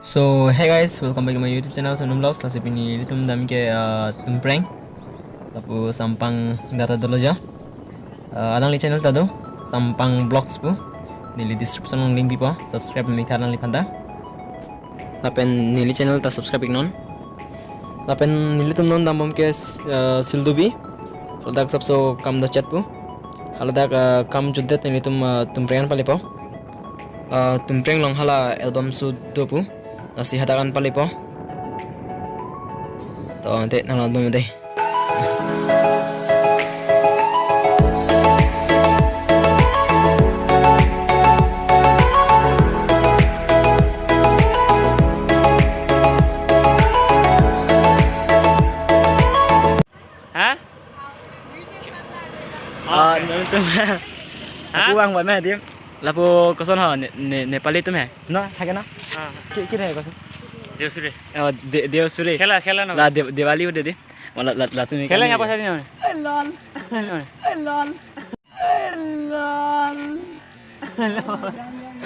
So hey guys, welcome back to my YouTube channel Sonum Vlogs. Last ini litum dam ke tumpreng, tapu sampang data dulu aja. Adang li channel tado sampang vlogs pu. Nili description ng link po. Subscribe mi kanal li panda. Lapen nili channel ta subscribe ignon. Lapen nili tum non dam ke sildubi. Haladak sabso kam da chat pu. Haladak kam juddet nili tumprengan pali po. Tumpreng long hala album su do pu. Nasi hatakan pali po. To ante nang album deh. Hả? Aku uang buat mana dia? Lapu kosan ha Nepali tu meh? No, hay na? Kira है kosan? देवसुरे देवसुरे खेला खेला ना ला दिवाली उधर दे ला तुम्हें खेला यहाँ पर नहीं lol lol lol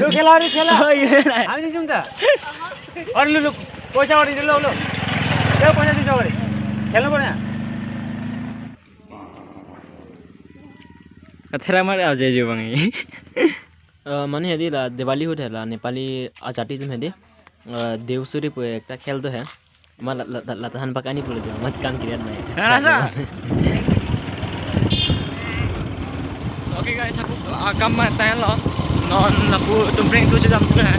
तू खेला और खेला हम नहीं सुनता और लो पैसा और लो लो क्या पैसा दीजिए और खेलना पड़ेगा अथरा मार आ जाए जो बंगी माने हेदी ला दिवाली होत है ला नेपाली आजादी तुम हेदी देवसुरी पे एक ता खेल तो है माला लताहन पकानी पड़े जो मत काम किया नहीं rasa oke guys aku akan matain lo non lapu tumpreng tu jam tu है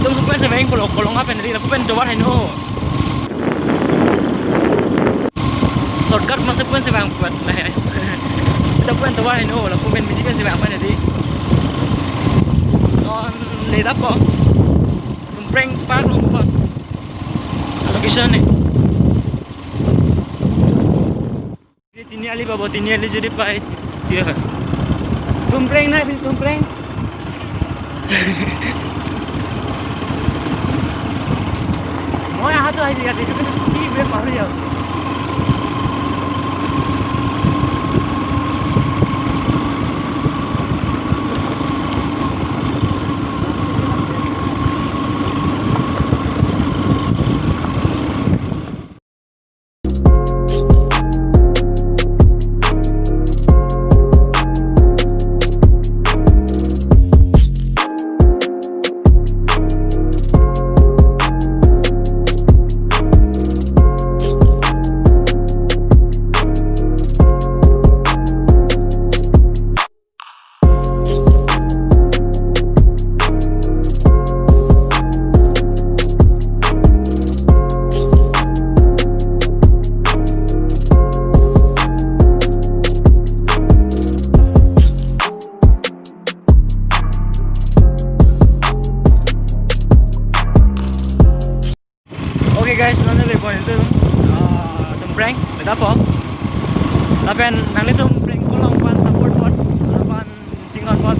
तुम सुपर से bank kolong apa nih lapu pen coba hai no shortcut masuk pun se bang buat lah sudah pun coba hai no lapu pen biji pen se bang apa nih non leda po tumpreng par lo po location nih tini ali babo tini ali jadi pai dia tumpreng na bil tumpreng mau yang satu aja ya itu kan ini gue paru ya Oke guys, nanti lepas itu tumpreng, beda apa? Lapen nanti tumpreng kolong pan support pot, lapan cingon pot,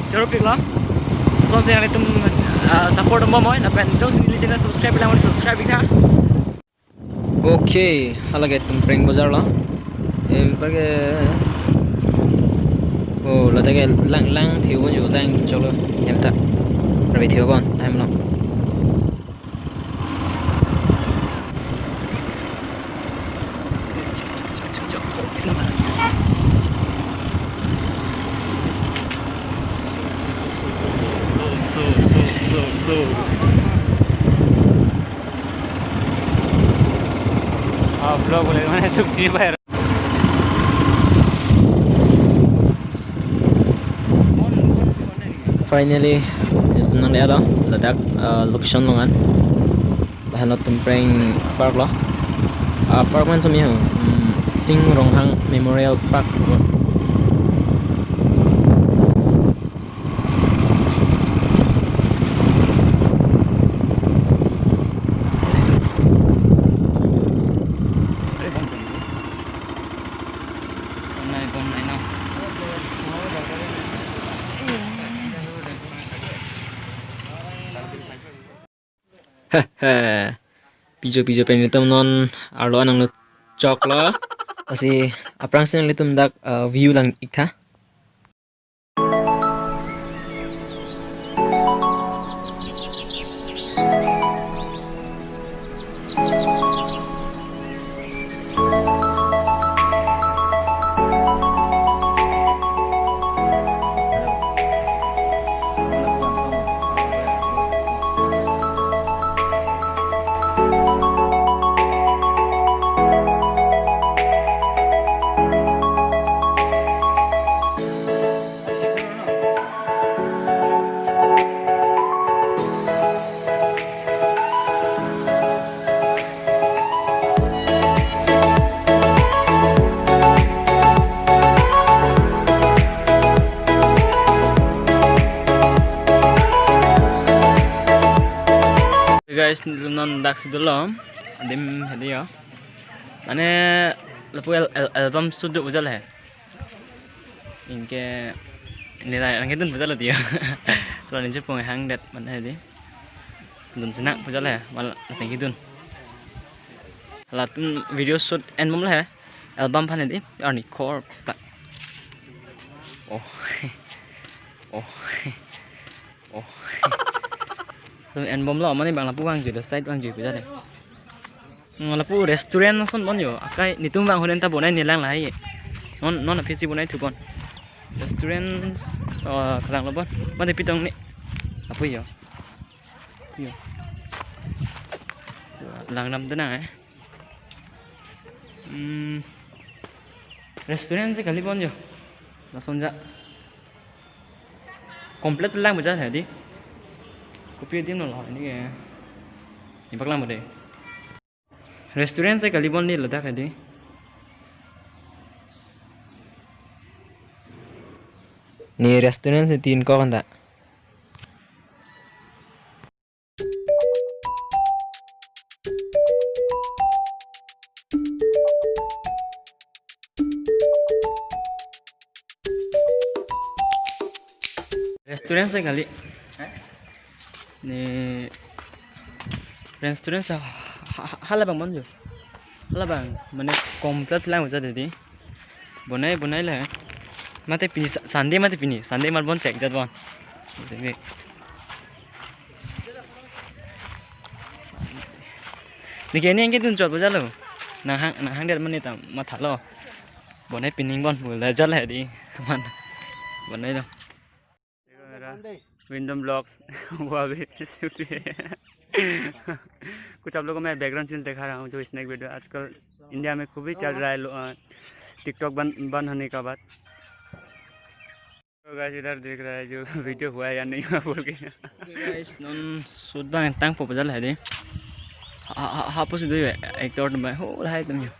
jeruk piklah. So saya nanti support momoy, lapen jauh sini channel subscribe bila mau subscribe kita. Okay हालागे tumpreng बाजार ला पर के ओ लता के lang lang thiếu bao nhiêu lang cho lo em ta rồi thiếu bao em lo So. vlog boleh mana tu sini bayar finally itu nang ada ledak location longan lahan tumpreng park lah park man sumi ho Sing Ronghang Memorial Park pijo pen litum non arlo anang lu chok lo asi aprang sen litum dak view lang ikha guys non dak sidulom adim hedi ya mane lapu album sudu ujal hai inke nilai langitun ujal dia kalau ni jepung hang det mana hedi dun senak ujal hai mal naseng hidun latun video shoot en mum lah album pan hedi arni core oh en bom lo mani bang lapu wang ju side wang ju ujal hai lapu restaurant son bon yo akai nitum bang honen ta bonai nilang lai non apisi bonai tu bon restaurant kadang lo bon mate pitong ni apa yo lang nam tenang restaurant se kali bon yo na sonja komplit lang bajar hai di kopi dim lo ni ke ni baklang bode restaurant से कलीबन नहीं लदा कर दी नी रेस्टोरेंट से 3 को कंदा रेस्टोरेंट से कली नी रेस्टोरेंट से hala bang manju hala bang mane komplit lang uja dedi bonai lah mate pini sande mal bon check jat bon debi nikeni engke tun jot bojalo nang hang der mani tam ma thalo bonai pining bon bula jat la di man bonai lo Windom Vlogs हुआ भी कुछ आप लोगों को मैं background scene दिखा रहा हूँ जो स्नैक वीडियो आजकल इंडिया में खूब ही चल रहा है टिकटॉक बंद होने का बाद तो गाइस इधर देख रहा है जो वीडियो हुआ है या नहीं हुआ बोल के गाइस नॉन सूट बांग टांग पोपजल है दे हापुस दे एक तोड़ में हो है तुम यो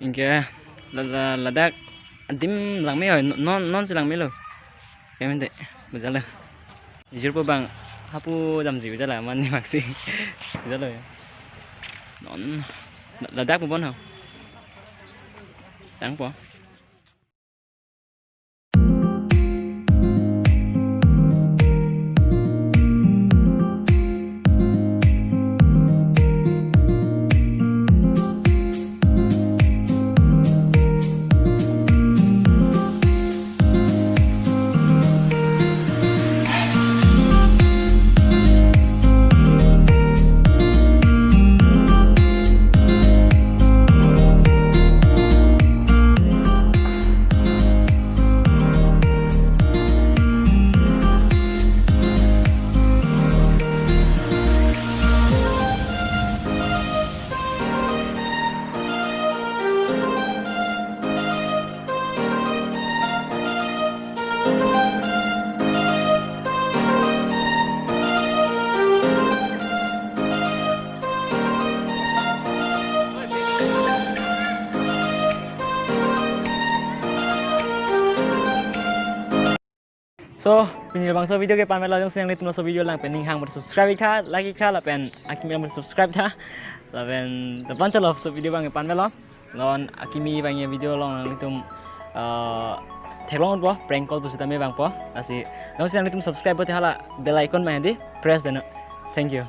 इनके Ladakh dim lang me non se lang me lo kemen de bujala jir po bang hapu dam ji bujala man ni maksi bujala non ladak po bon ho tang po So, pinil bangsa video ke pan mela jong siang litum so video lang pening hang subscribe ka, like ka la pen akimi lang subscribe tha. La pen depan chalo so video bang pan mela. Lon akimi bang video long litum thelong bo prank call busi tame bang po. Asi jong siang litum subscribe bo hala bell icon ma di press dena. Thank you.